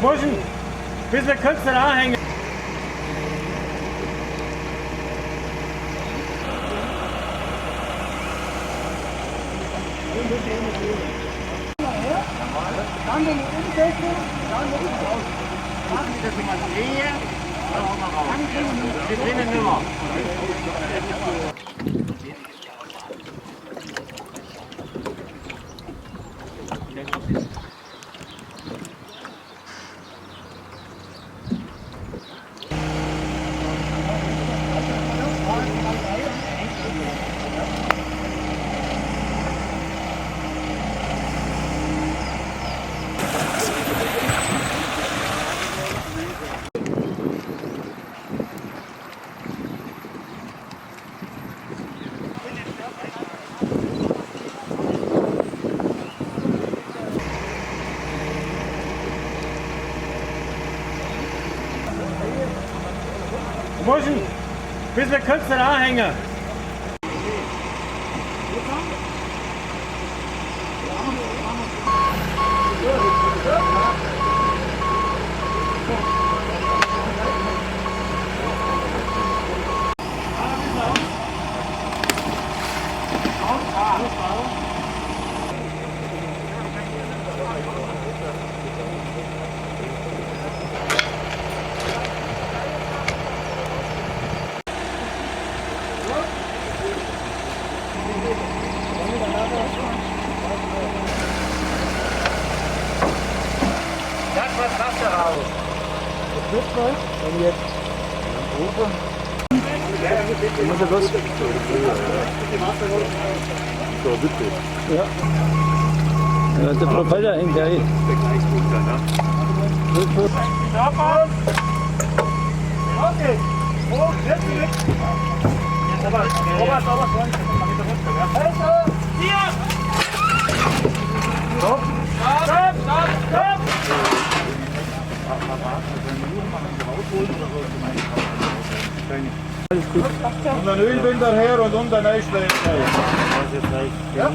Burschen, ein bisschen kürzer anhängen. Dann den umsetzen, dann den raus. Machen Sie das mal drehen, dann hauen wir raus. Wir drehen nicht mehr. Burschen, ein bisschen kürzer anhängen. Lass was Wasser raus. Das wird was, wenn jetzt Rufe. Ich muss ja bloß. So, bitte. Ja. Ja, der Propeller hängt ja hin. Der gleich runter, ne? Okay. Hoch, jetzt weg. Robert, hier! Stopp! Stopp! Stopp! Stopp! Alles gut. Und ein Ölbinder her und unter den Öschlesee. Ja.